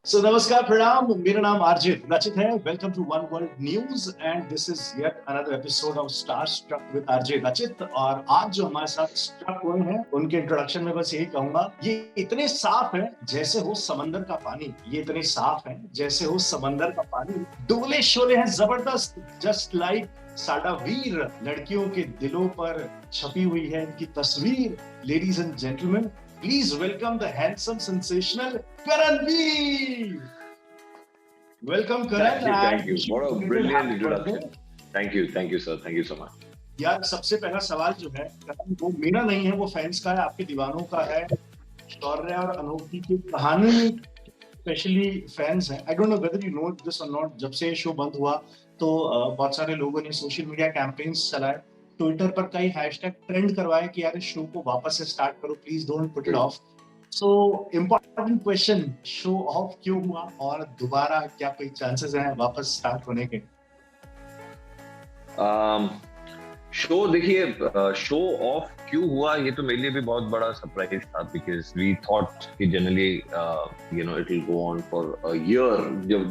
नमस्कार प्रणाम, मेरा नाम आरजे रचित है। Welcome to One World News and this is yet another episode of Star Struck with RJ Rachit. और आज जो हमारे साथ स्ट्रक हुए हैं उनके इंट्रोडक्शन में बस यही कहूंगा, ये इतने साफ है जैसे हो समंदर का पानी। ये इतने साफ है जैसे हो समंदर का पानी। डोले शोले हैं जबरदस्त, जस्ट लाइक साडा वीर। लड़कियों के दिलों पर छपी हुई है इनकी तस्वीर। Ladies and gentleman, please welcome the handsome, sensational Karanveer. Welcome, Karan. Thank you. What a brilliant Happy introduction. birthday. Thank you, sir. Thank you so much. यार सबसे पहला सवाल जो है करण, वो मेरा नहीं है, वो फैंस का है, आपके दीवानों का है। शौर्य और अनोखी की कहानी स्पेशली फैंस हैं। I don't know whether you know this और नॉट। जब से शो बंद हुआ तो बहुत सारे लोगों ने सोशल मीडिया कैंपेन्स चलाए, ट्विटर पर कई हैशटैग ट्रेंड करवाए कि यार इस शो को वापस से स्टार्ट करो, please don't put it of. So important question, show off क्यों हुआ और दोबारा क्या कोई चांसेस हैं वापस स्टार्ट होने के? शो देखिए, शो ऑफ क्यों हुआ ये तो मेरे लिए भी बहुत बड़ा सरप्राइज था, बिकॉज वी थॉट कि generally it will go on for a year, जब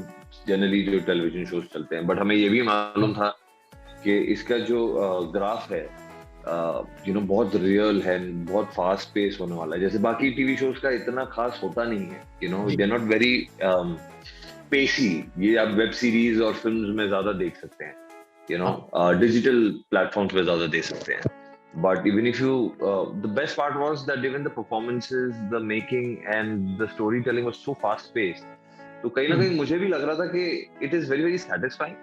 जनरली जो टेलीविजन शोज चलते हैं। बट हमें ये भी मालूम था कि इसका जो ग्राफ है बहुत रियल है, बहुत फास्ट पेस होने वाला है। जैसे बाकी टीवी शोज का इतना खास होता नहीं है, दे आर नॉट वेरी पेसी। ये आप वेब सीरीज और फिल्म्स में ज्यादा देख सकते हैं, डिजिटल प्लेटफॉर्म्स पे ज्यादा देख सकते हैं। But even if you, the best part was that even the performances, the making and the storytelling was so fast paced. तो कहीं ना कहीं मुझे भी लग रहा था कि it is very very satisfying.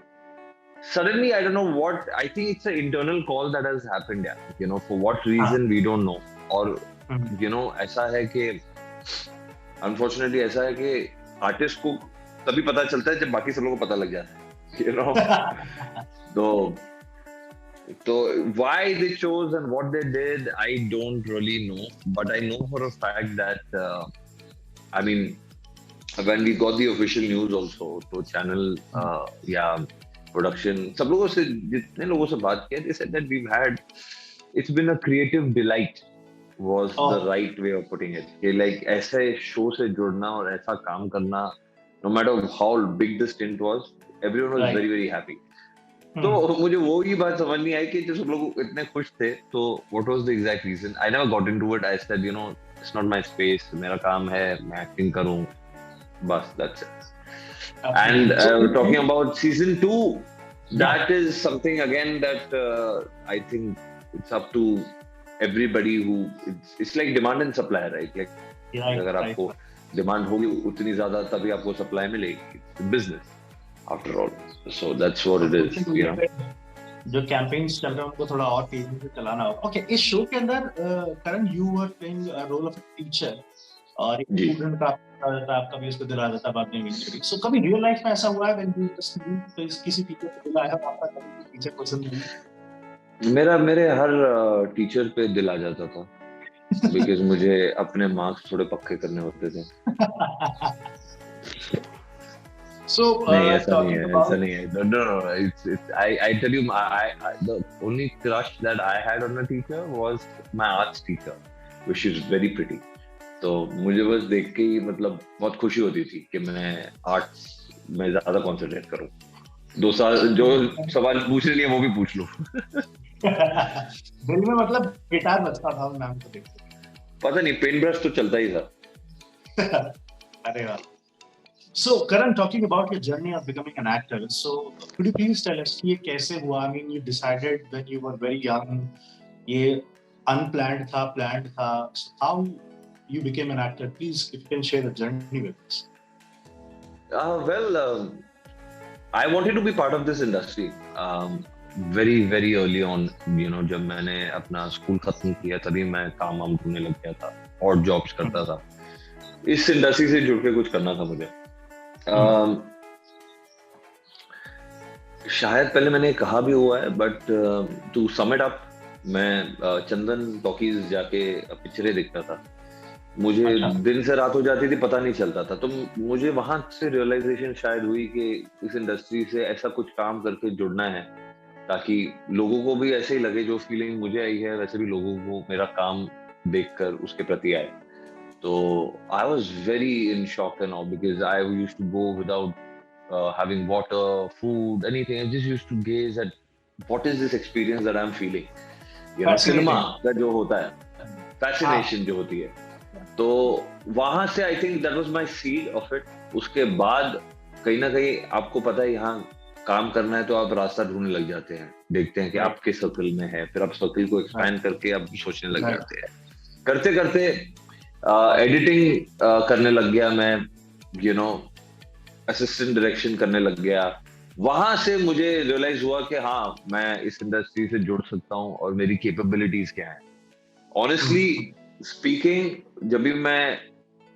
Suddenly, I don't know what, I think it's an internal call that has happened, for what reason we don't know. और ऐसा है कि unfortunately ऐसा है कि आर्टिस्ट को तभी पता चलता है जब बाकी सब लोगों को पता लग जाता है, So why they chose and what they did, I don't really know. But I know for a fact that, when we got the official news also, तो channel या production, सब लोगों से, जितने लोगों से बात किया, they said that it's been a creative delight, was the right way of putting it. कि like ऐसे show से जुड़ना और ऐसा काम करना, no matter how big the stint was, everyone was very very happy. तो मुझे वो ही बात समझ नहीं आई कि जब सब लोग इतने खुश थे, तो what was the exact reason? I never got into it. I said, it's not my space. मेरा काम है, मैं acting करूं, बस, that's it. And talking about season 2, that is something again that I think it's up to everybody who, it's like demand and supply, right? Like अगर आपको demand होगी उतनी ज्यादा तभी आपको supply मिलेगी. It's business after all. So that's what it is, जो campaigns चल रहे हैं उनको थोड़ा और तेजी से चलाना होगा। ओके, इस शो के अंदर Karan, you were playing role of teacher और एक स्टूडेंट का आपका भी इसको दिला देता बाद में। सो कभी रियल लाइफ में ऐसा हुआ है व्हेन यू जस्ट किसी टीचर को दिलाया हो, आपका कभी टीचर पसंद नहीं? मेरे हर टीचर पे दिल आ जाता था, बिकॉज मुझे अपने मार्क्स थोड़े पक्के करने होते थे। So ऐसा नहीं है. No. I tell you, the only crush that I had on a teacher was my arts teacher, which is very pretty. तो मुझे बस देख के ही बहुत खुशी होती थी कि मैं आर्ट्स में ज्यादा कंसंट्रेट करूं। 2 साल जो सवाल पूछने लिए वो भी पूछ लो। दिल में गिटार बजता था मैम को देख के। पता नहीं, पेन ब्रश तो चलता ही था। अरे वाह। So, Karan, talking about your journey of becoming an actor, so could you please tell us ये कैसे हुआ? I mean, you decided when you were very young, ये unplanned था, planned था. So how you became an actor? Please, if you can share the journey with us. I wanted to be part of this industry very very early on. जब मैंने अपना school खत्म किया तभी मैं काम ढूंढने लग गया था और जॉब्स करता था। इस इंडस्ट्री से जुड़ के कुछ करना था मुझे। शायद पहले मैंने कहा भी हुआ है, but to sum it up, मैं चंदन टॉकीज जाके पिक्चरें देखता था। मुझे दिन से रात हो जाती थी, पता नहीं चलता था। तो मुझे वहां से रियलाइजेशन शायद हुई कि इस इंडस्ट्री से ऐसा कुछ काम करके जुड़ना है ताकि लोगों को भी ऐसे ही लगे, जो फीलिंग मुझे आई है वैसे भी लोगों को मेरा काम देखकर उसके प्रति आए। तो I was very in shock and all because I used to go without having water, food, anything. I just used to gaze at what is this experience that I'm feeling. You know, cinema का जो होता है, fascination जो होती है, तो वहां से I think that was my seed of it. उसके बाद कहीं ना कहीं आपको पता है यहाँ काम करना है तो आप रास्ता ढूंढने लग जाते हैं, देखते हैं कि आप किस सर्कल में है, फिर आप सर्कल को एक्सपैंड करके आप सोचने लग जाते हैं. करते करते एडिटिंग करने लग गया मैं, यू नो, असिस्टेंट डायरेक्शन करने लग गया. वहां से मुझे रियलाइज हुआ कि हाँ मैं इस इंडस्ट्री से जुड़ सकता हूँ और मेरी कैपेबिलिटीज क्या है. ऑनेस्टली स्पीकिंग, जब भी मैं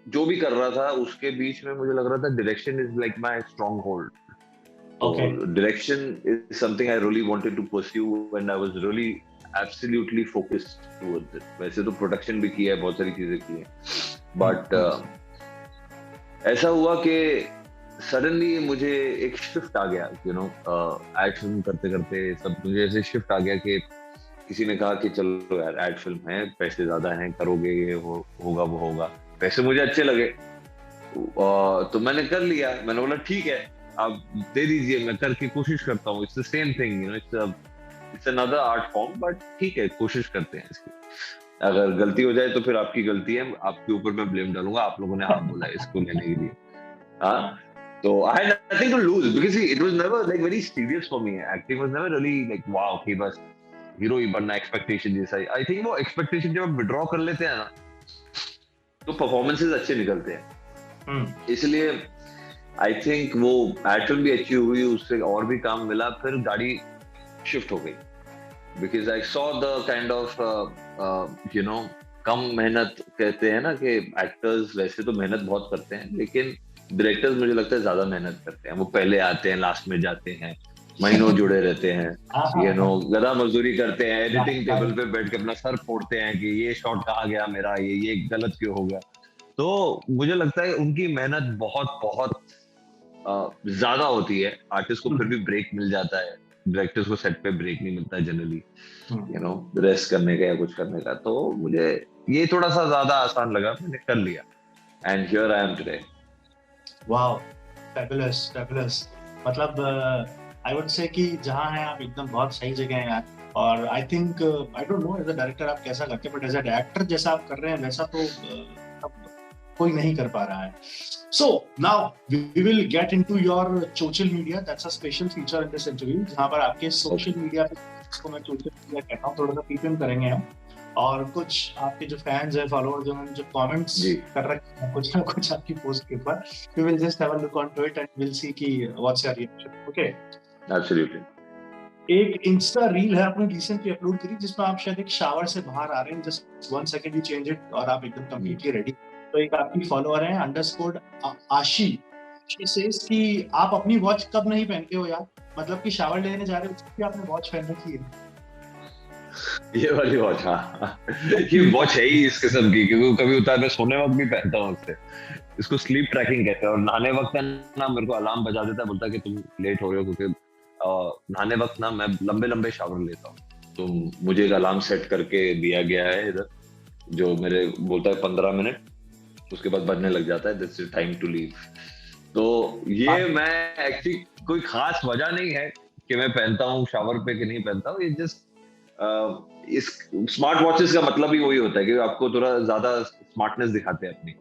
जो भी कर रहा था उसके बीच में मुझे लग रहा था direction is like my strong hold. Direction is something I really wanted to pursue and I was really absolutely focused towards it. वैसे तो प्रोडक्शन भी किया है, बहुत सारी चीजें की है, बट ऐसा हुआ कि सडनली मुझे एक शिफ्ट आ गया, यू नो, एड फिल्म करते करते सब मुझे ऐसे शिफ्ट आ गया कि किसी ने कहा कि चलो यार एड फिल्म है, पैसे ज्यादा हैं, करोगे, ये होगा वो होगा. पैसे मुझे अच्छे लगे तो मैंने कर लिया. मैंने बोला ठीक है आप दे दीजिए, मैं करके कोशिश करता हूँ. It's the same thing, you know, it's another art form, but ठीक है कोशिश करते हैं इसकी. अगर गलती हो जाए तो फिर आपकी गलती है, आपके ऊपर मैं ब्लेम डालूंगा, आप लोगों ने हाँ बोला इसको लेने के लिए. हाँ, so I had nothing to lose because see, it was never like very serious for me. Acting was never really like wow कि बस हीरो ही बनना expectation जैसा. I think वो expectation जब आप withdraw कर लेते हैं ना तो performances अच्छे निकलते हैं. इसलिए I think वो ad film भी अच्छी हुई, उससे और भी काम मिला, फिर गाड़ी shift हो गई because I saw the kind of you know, कम मेहनत कहते हैं ना कि actors वैसे तो मेहनत बहुत करते हैं, लेकिन डायरेक्टर्स मुझे लगता है ज्यादा मेहनत करते हैं. वो पहले आते हैं, लास्ट में जाते हैं, महीनों जुड़े रहते हैं, यू नो, गधा मजदूरी करते हैं, एडिटिंग टेबल पे बैठ के अपना सर फोड़ते हैं कि ये शॉट कहाँ गया मेरा, ये गलत क्यों हो गया. तो मुझे लगता है उनकी मेहनत बहुत बहुत ज्यादा होती है. आर्टिस्ट को फिर भी ब्रेक मिल जाता है, डायरेक्टर्स को सेट पे ब्रेक नहीं मिलता है जनरली, यू नो, रेस्ट करने का या कुछ करने का. तो मुझे ये थोड़ा सा ज्यादा आसान लगा, मैंने कर लिया, and here I am today. Wow, fabulous, fabulous. मतलब I would say कि जहाँ हैं आप एकदम बहुत सही जगह हैं यार. और I think I don't know as a director आप कैसा करते हैं, but as a actor जैसा आप कर रहे हैं वैसा तो कोई नहीं कर पा रहा है. So now we will get into your social media. That's a special feature in this interview. जहाँ पर आपके social media पे, इसको मैं social media कहता हूँ, थोड़ा सा पीपीएम करेंगे हम. और कुछ आपके जो फैंस हैं, फॉलोअर्स हैं, जो कमेंट्स कर रखे हैं कुछ ना कुछ आपकी पोस्ट के ऊपर, we will just have a look onto it and we'll see कि what's your reaction. Okay? Absolutely. एक इंस्टा रील है आपने रिसेंटली अपलोड करी जिसमें आप शायद एक शावर से बाहर आ रहे हैं, just 1 second you change it और आप एकदम कंप्लीटली रेडी. तो एक आपकी फॉलोअर है अंडरस्कोर आशी, शी सेज कि आप अपनी वॉच कब नहीं पहनते हो यार, मतलब कि शावर लेने जा रहे हो उसकी आपने वॉच पहन रखी है. ये वाली वॉच, हाँ, ये वॉच है ही इस किस्म की, क्योंकि कभी उतार मैं सोने वक्त भी पहनता हूँ उससे. इसको स्लीप ट्रैकिंग कहते हैं. और नहाने वक्त ना मेरे को अलार्म बजा देता है, बोलता है कि तुम लेट हो रहे हो, क्योंकि नहाने वक्त ना मैं लंबे शावर लेता हूँ. तो मुझे एक अलार्म सेट करके दिया गया है इधर, जो मेरे बोलता है 15 मिनट, उसके बाद बजने लग जाता है दैट्स टाइम टू लीव. तो ये मैं एक्चुअली कोई खास वजह नहीं है कि मैं पहनता हूँ शावर पे कि नहीं पहनता हूँ. ये जस्ट इस स्मार्ट वॉचेस का मतलब ही वही होता है कि आपको थोड़ा ज्यादा स्मार्टनेस दिखाते हैं अपनी.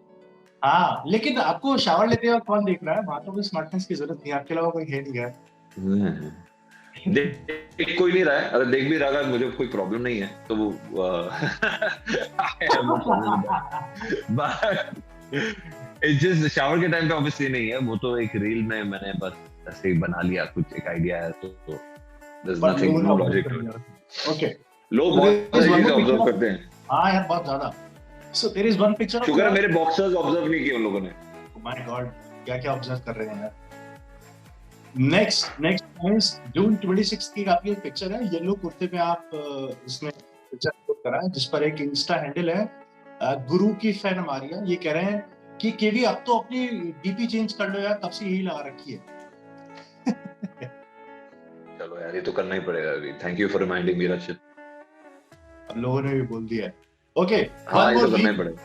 हाँ, लेकिन आपको शावर लेते वक्त कौन देख रहा है? वहां तो कोई स्मार्टनेस की जरूरत नहीं है, आपके अलावा कोई है नहीं है. देख कोई नहीं रहा है, अगर देख भी रहा है मुझे कोई प्रॉब्लम नहीं है, तो वो इट्स जस्ट शावर के टाइम पे ऑब्वियसली नहीं है, वो तो एक रील में मैंने बस ऐसे ही बना लिया, कुछ एक आइडिया है, तो there's nothing, no logic to it. Okay. लोग बहुत सारी चीजें ऑब्जर्व करते हैं. हाँ यार, बहुत ज्यादा. So there is one picture. शुक्र है मेरे बॉक्सर्स ऑब्जर्व नहीं किए उन लोगों ने. Oh my God, क्या ऑब्जर्व कर रहे हैं यार. Next is जून 26 की आपकी एक पिक्चर है, येलो कुर्ते पे आप इसमें पिक्चर अपलोड करा है, जिस पर एक इंस्टा हैंडल है गुरु की फैन मारिया. ये कह रहे हैं कि केवी अब तो अपनी डीपी चेंज कर लो यार, तब से यही लगा रखी है. चलो यार, ये तो करना ही पड़ेगा अभी. Thank you for reminding me रचित. अब लोगों ने भी बोल दिया है. ओके, हाँ, ये तो करना ही पड़ेगा.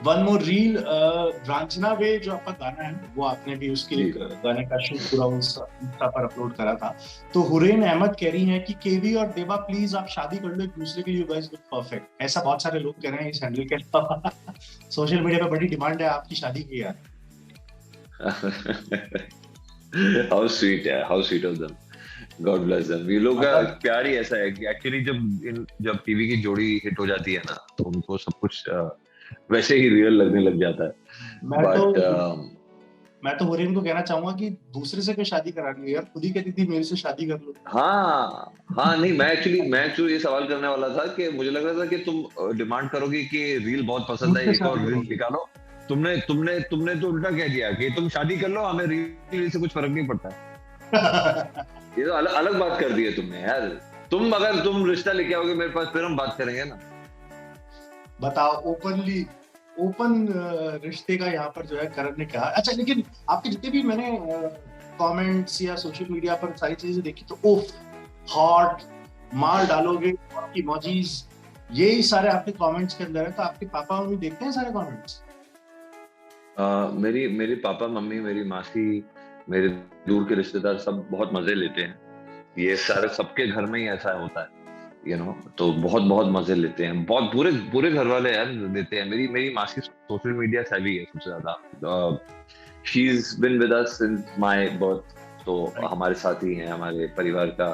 वन मोर रील, रांझना वे जो आपका गाना है वो आपने भी उसके जी। गाने का शूट पूरा इंस्टा पर अपलोड करा था। तो हुरैन अहमद कह रही हैं कि केवी और देवा प्लीज आप शादी कर लो एक दूसरे के लिए, यू गाइस लुक परफेक्ट। ऐसा बहुत सारे लोग कह रहे हैं इस हैंडल के अलावा। सोशल मीडिया पे बड़ी डिमांड है आपकी शादी की यार। हाउ स्वीट है, how sweet of them, God bless them. ये लोग का प्यार ही ऐसा है कि एक्चुअली जब टीवी की जोड़ी हिट हो जाती है ना तो उनको सब कुछ वैसे ही रियल लगने लग जाता है। मैं तो हुरैन को कहना चाहूंगा कि दूसरे से क्यों शादी करा रही है यार, खुद ही कहती थी मेरे से शादी कर लो। हाँ नहीं, मैं एक्चुअली ये सवाल करने वाला था कि मुझे लग रहा था कि तुम डिमांड करोगी कि रील बहुत पसंद है, एक और रील निकालो। तुमने तो उल्टा कह दिया कि तुम शादी कर लो, हमें रील से कुछ फर्क नहीं पड़ता। ये तो अलग बात कर दी है तुमने यार। अगर तुम रिश्ता लेके आओगे मेरे पास फिर हम बात करेंगे ना। बताओ, ओपन रिश्ते का यहाँ पर जो है करण ने कहा। अच्छा, लेकिन आपके जितने भी मैंने कमेंट्स या सोशल मीडिया पर सारी चीजें देखी तो उफ, हॉट, मार डालोगे, आपकी मौजीज, यही सारे आपके कमेंट्स के अंदर है। तो आपके पापा मम्मी देखते हैं सारे कमेंट्स? मेरे पापा मम्मी, मेरी मासी, मेरे दूर के रिश्तेदार सब बहुत मजे लेते हैं। ये सारे सबके घर में ही ऐसा होता है, यू नो, तो बहुत बहुत मजे लेते हैं। बहुत पूरे घर वाले यार लेते हैं। मेरी मासी सोशल मीडिया सेवी है सबसे ज्यादा। She is been with us since my birth, तो हमारे साथ ही हैं, हमारे परिवार का।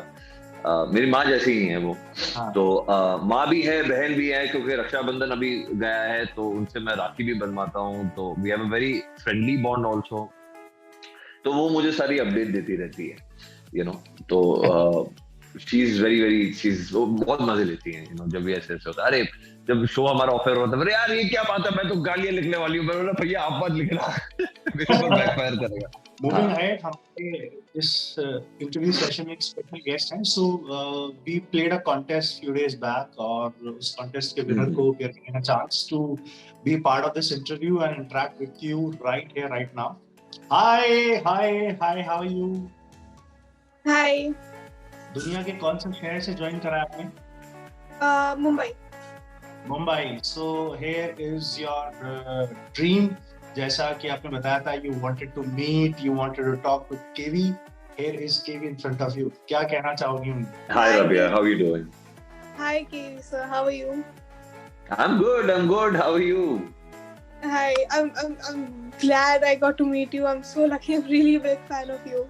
मेरी माँ जैसी ही है वो। हाँ। तो माँ भी है, बहन भी है, क्योंकि रक्षाबंधन अभी गया है तो उनसे मैं राखी भी बनवाता हूँ। तो we have a very friendly bond also. तो वो मुझे सारी अपडेट देती रहती है, यू नो। तो वो बहुत मजे लेती हैं, यू नो, जब भी ऐसे होता है। अरे जब शो हमारा ऑफर होता है, अरे यार ये क्या बात है, मैं तो गालियां लिखने वाली हूँ। मैं बोला भैया आप मत लिखना, मेरे ऊपर बैकफायर करेगा। मूविंग अहेड, हमारे इस इंटरव्यू सेशन में एक स्पेशल गेस्ट हैं। So we played a contest few days back, और उस कॉन्टेस्ट के विनर को we are giving a chance to be part of this interview and interact with you right here right now. Hi, how are you? Hi. दुनिया के कौन से शहर से ज्वाइन करा आपने? Mumbai. So here is your dream, जैसा कि आपने बताया था, you wanted to meet, you wanted to talk with KV. Here is KV in front of you. क्या कहना चाहोगी? Hi Rabia, how are you doing? Hi KV sir, how are you? I'm good, how are you? Hi, I'm glad I got to meet you. I'm so lucky. I'm really a big fan of you.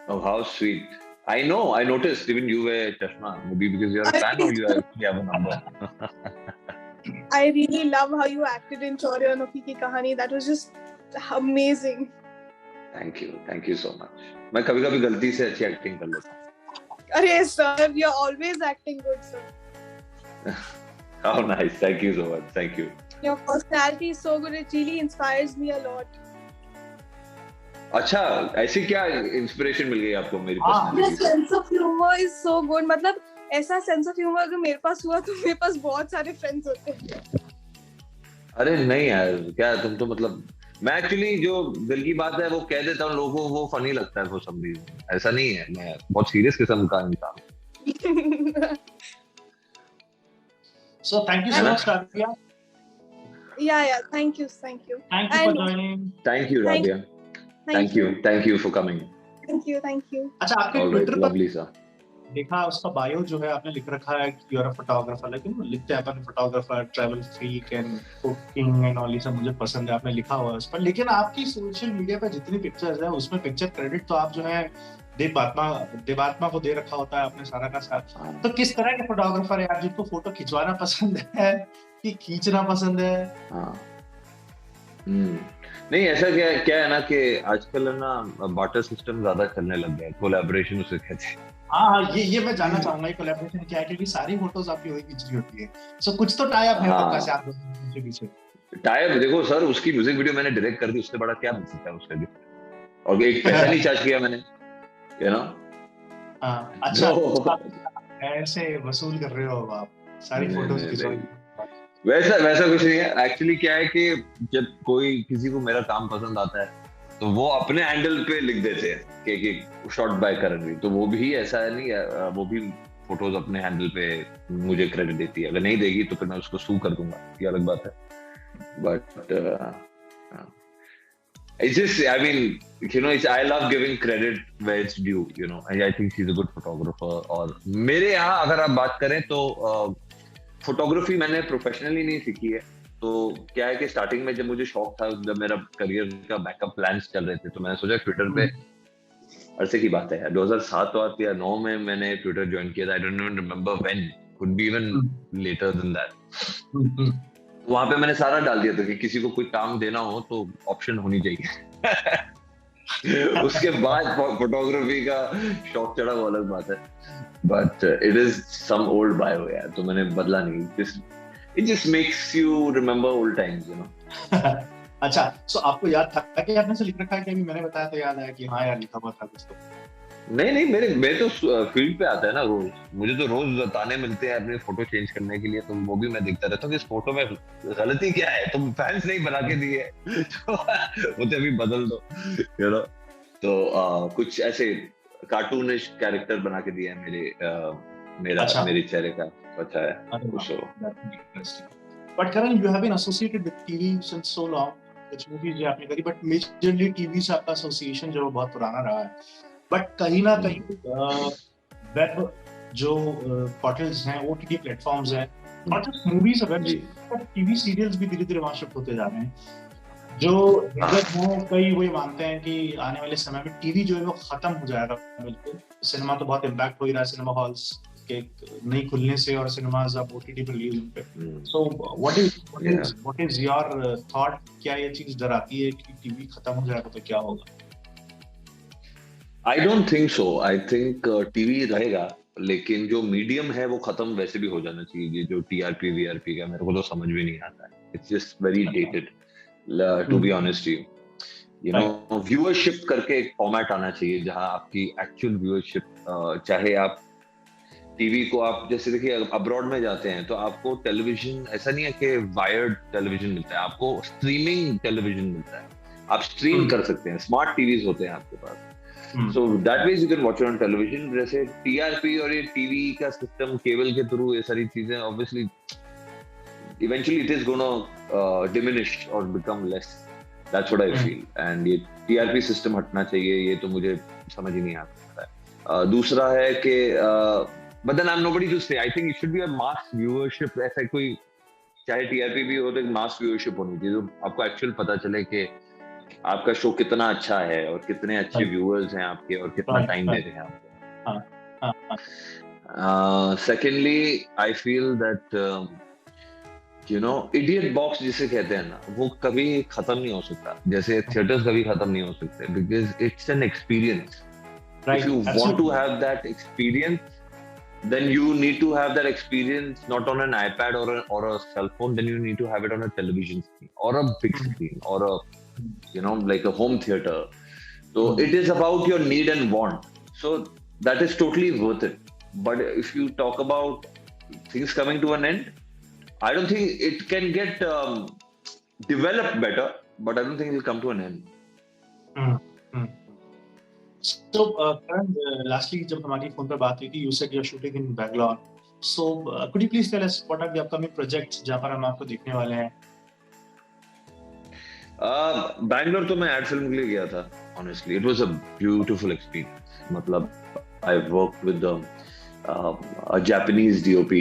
Oh, how sweet. I know, I noticed even you wear chashma. Maybe because you're a fan or you actually have a number. I really love how you acted in Chaurya Anokhi Ki Kahani. That was just amazing. Thank you so much. मैं कभी-कभी गलती से अच्छी acting कर लेता हूँ। अरे sir, you're always acting good, sir. How nice. Thank you so much. Thank you. Your personality is so good. It really inspires me a lot. अच्छा, ऐसी क्या इंस्पिरेशन मिल गई आपको मेरी personality? Your sense of humor is so good. मतलब ऐसा sense of humour अगर मेरे पास हुआ तो मेरे पास बहुत सारे फ्रेंड्स होते हैं। अरे नहीं यार, क्या तुम तो मतलब, मैं एक्चुअली जो दिल की बात है वो कह देता हूँ लोगों को, वो फनी लगता है वो सब भी। ऐसा नहीं है, मैं बहुत सीरियस किस्म का इंसान। So thank you so much, Rabia. Yeah. Thank you. Thank you for joining. Thank you, Rabia. Thank you for coming. Thank you. अच्छा, आपके ट्विटर पर देखा उसका बायो जो है आपने लिख रखा है कि यू आर अ फोटोग्राफर, लेकिन वो लिखते हैं अपन photographer, travel freak and cooking and all, ये सब मुझे पसंद है, आपने लिखा हुआ है उस पर। लेकिन आपकी सोशल मीडिया पर जितनी पिक्चर्स है उसमें पिक्चर क्रेडिट तो आप जो है देवात्मा को दे रखा होता है आपने सारा का सारा। तो किस तरह के फोटोग्राफर है आप जिनको फोटो खिंचवाना पसंद है कि खींचना पसंद है? नहीं, ऐसा क्या है ना कि आजकल ना बार्टर सिस्टम ज्यादा चलने लग गया है, कोलैबोरेशन उसे कहते हैं। हाँ, ये मैं जानना चाहूंगा, ये कोलैबोरेशन क्या है, क्योंकि सारी फोटोज आपकी वही खींचनी होती है। सो कुछ तो टाई अप है आपका से आप दोनों के पीछे। टाई अप देखो सर, उसकी म्यूजिक वीडियो मैंने डायरेक्ट कर दी, उससे बड़ा क्या मिल सकता है उसका गिफ्ट। और एक पैसा नहीं चार्ज किया मैंने, यू नो। अच्छा, ऐसे वसूल कर रहे हो आप सारी फोटोज की? वैसा कुछ नहीं है। एक्चुअली क्या है कि जब कोई किसी को मेरा काम पसंद आता है तो वो अपने हैंडल पे लिख देते हैं कि शॉट बाय करणवीर, तो वो भी ऐसा है नहीं, वो भी फोटोज अपने हैंडल पे मुझे क्रेडिट देती है। अगर नहीं देगी तो फिर मैं उसको सू कर दूंगा, ये अलग बात है। but it's just, I mean, I love giving credit where it's due, I think she's a good photographer. और मेरे यहाँ अगर आप बात करें तो फोटोग्राफी मैंने प्रोफेशनली नहीं सीखी है. तो क्या है कि स्टार्टिंग में जब मुझे शौक था, जब मेरा करियर का बैकअप प्लान्स चल रहे थे, तो मैंने सोचा ट्विटर पे, अरसे की बात है यार, 2007 या 9 में मैंने ट्विटर ज्वाइन किया था. I don't even remember when, could be even later than that. वहां पे मैंने सारा डाल दिया था कि किसी को कोई काम देना हो तो ऑप्शन होनी चाहिए. उसके बाद फोटोग्राफी का शौक चढ़ा, वो अलग बात है. But it is some old bio यार, तो मैंने बदला नहीं. It just makes you remember old times. अच्छा, सो आपको याद था कि आपने से लिख रखा है कि अभी मैंने बताया तो याद आया कि हाँ यार लिखा हुआ था कुछ? तो नहीं, मेरे तो फील्ड पे आता है ना रोज. मुझे तो रोज ताने मिलते हैं अपने फोटो चेंज करने के लिए, तो वो भी मैं देखता रहता हूँ कि इस फोटो में गलती क्या है, तुम फैंस नहीं बना के दिए तो वो तो अभी बदल दो. तो कुछ ऐसे कार्टूनिश कैरेक्टर बना के दिया है मेरे चेहरे का. अच्छा है. But Karan, you have been associated with TV since so long. कुछ मूवीज जो आपने करी, बट मेजरली टीवी से आपका एसोसिएशन जो बहुत पुराना रहा है. बट कहीं ना कहीं वेब जो पोर्टल्स हैं, ओटीटी प्लेटफॉर्म्स हैं, नॉट जस्ट मूवीज और वेब, टीवी सीरियल्स भी धीरे धीरे वहां शिफ्ट होते जा रहे हैं. जो कई वही मानते हैं कि आने वाले समय में टीवी जो है वो खत्म हो जाएगा. बिल्कुल, सिनेमा तो बहुत इम्पैक्ट हो ही रहा है सिनेमा हॉल्स के नहीं खुलने से, और सिनेमाज अब ओटीटी पर रिलीज होने पे. So what is your thought? क्या ये चीज डराती है कि टीवी खत्म हो जाएगा तो क्या होगा? I don't think so. I think TV रहेगा, लेकिन जो मीडियम है वो खत्म वैसे भी हो जाना चाहिए. ये जो टीआरपी वीआरपी का मेरे को तो समझ भी नहीं आता है. It's just very dated, to be honest with you. Viewership करके एक फॉर्मेट आना चाहिए जहां आपकी एक्चुअल व्यूअरशिप, चाहे आप टीवी को आप जैसे देखिए अब्रॉड में जाते हैं तो आपको टेलीविजन ऐसा नहीं है कि वायर्ड टेलीविजन मिलता है, आपको स्ट्रीमिंग टेलीविजन मिलता है. आप स्ट्रीम कर सकते हैं, स्मार्ट टीवीज होते हैं आपके पास. So that way you can watch it on television. जैसे TRP और ये टीवी का सिस्टम, केबल के थ्रू ये सारी चीजें, obviously eventually it is gonna diminish or become less. That's what I feel. And ये TRP सिस्टम हटना चाहिए, ये तो मुझे समझ ही नहीं आता है. दूसरा है कि but then I'm nobody to say. I think it should be a mass viewership. ऐसा कोई, चाहे TRP भी हो तो एक mass viewership होनी चाहिए, जो आपको एक्चुअल पता चले कि आपका शो कितना अच्छा है और कितने अच्छे व्यूअर्स हैं आपके और कितना टाइम दे रहे हैं आपको. Secondly I feel that idiot box जिसे कहते हैं ना, वो कभी खत्म नहीं हो सकता. जैसे थिएटर्स कभी खत्म नहीं हो सकते, because it's an experience. If you want to have that experience, then you need to have that experience not on an iPad or a cell phone. Then you need to have it on a television screen or a big screen or a like a home theater. So it is about your need and want. So that is totally worth it. But if you talk about things coming to an end, I don't think it can get developed better, but I don't think it will come to an end. So, Karan, lastly, जब हमारी phone पर बात हुई थी, you said you're shooting in Bangalore. So, could you please tell us what are the upcoming projects जहाँ पर हम आपको देखने वाले हैं? बैंगलोर तो मैं एड फिल्म के लिए गया था. Honestly, it was a beautiful experience. मतलब I worked with a Japanese DOP,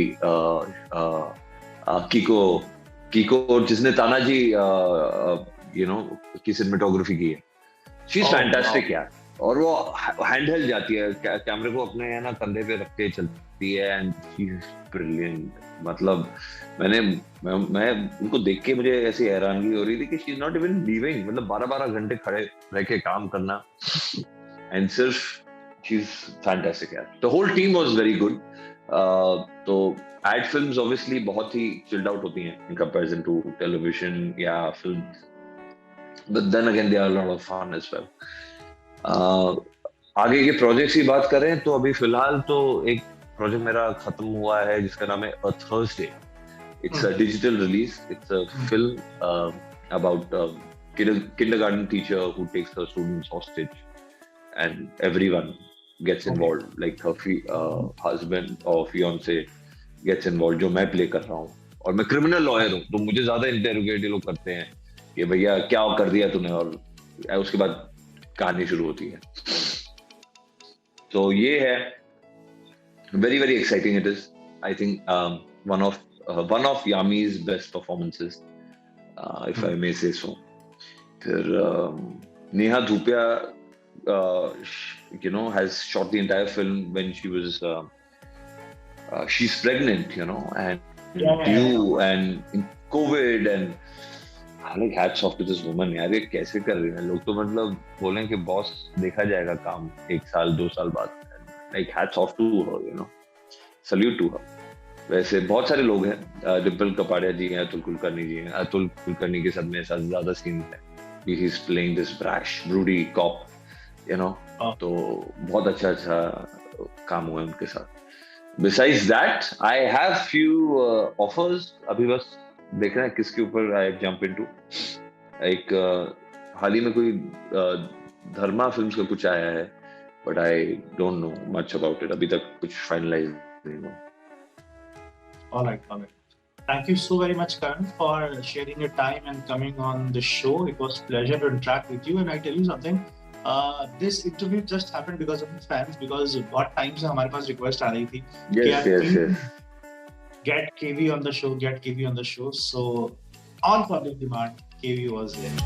Kiko, जिसने तानाजी की सिनेमेटोग्राफी की है. She's fantastic यार. और वो हैंडहेल्ड जाती है, कैमरे को अपने ना कंधे पे रख के चलती है, एंड शी इज ब्रिलियंट. मतलब मैं उनको देख के मुझे ऐसी हैरानगी हो रही थी कि she is not even leaving. मतलब 12-12 घंटे खड़े रह के काम करना, एंड सिर्फ शी इज फैंटास्टिक यार. The whole team was very good. तो एड फिल्म्स ऑब्वियसली बहुत ही चिल्ड आउट होती हैं इन कंपैरिजन टू टेलीविजन या film, but then again they are a lot of fun as well. आगे के प्रोजेक्ट्स की बात करें तो अभी फिलहाल तो एक प्रोजेक्ट मेरा खत्म हुआ है जिसका नाम है a Thursday. It's a digital release. It's a film about kindergarten teacher who takes her students hostage and everyone gets involved, like her husband or fiance gets involved, जो मैं play कर रहा हूँ, और मैं क्रिमिनल लॉयर हूँ, तो मुझे ज्यादा इंटेरोगेट ये लोग करते हैं कि भैया क्या कर दिया तूने, और उसके बाद कहानी शुरू होती है. तो ये है very very exciting. It is, I think, one of Yami's best performances, if I may say so. फिर Neha Dhupia, has shot the entire film when she was she's pregnant, and due and in COVID, and like hats off to this woman. यार ये कैसे कर रही है. लोग तो मतलब बोलें कि बॉस देखा जाएगा काम 1 साल 2 साल बाद. Like hats off to her, salute to her. वैसे बहुत सारे लोग हैं, डिम्पल कपाड़िया जी हैं, अतुल कुलकर्णी जी हैं. अतुल कुलकर्णी के साथ में ऐसा ज्यादा सीन है. He is playing this brash, broody cop, तो बहुत अच्छा काम हुआ है उनके साथ. Besides that, I have few offers. अभी बस देखना है किसके ऊपर I jump into. एक हाल ही में कोई धर्मा फिल्म्स का कुछ आया है, but I don't know much about it. अभी तक कुछ finalize नहीं हुआ. All right. Thank you so very much, Karan, for sharing your time and coming on the show. It was a pleasure to interact with you. And I tell you something, this interview just happened because of the fans, because बहुत time से हमारे पास request आ रही थी. Yes. Get KV on the show. So on public demand, KV was there.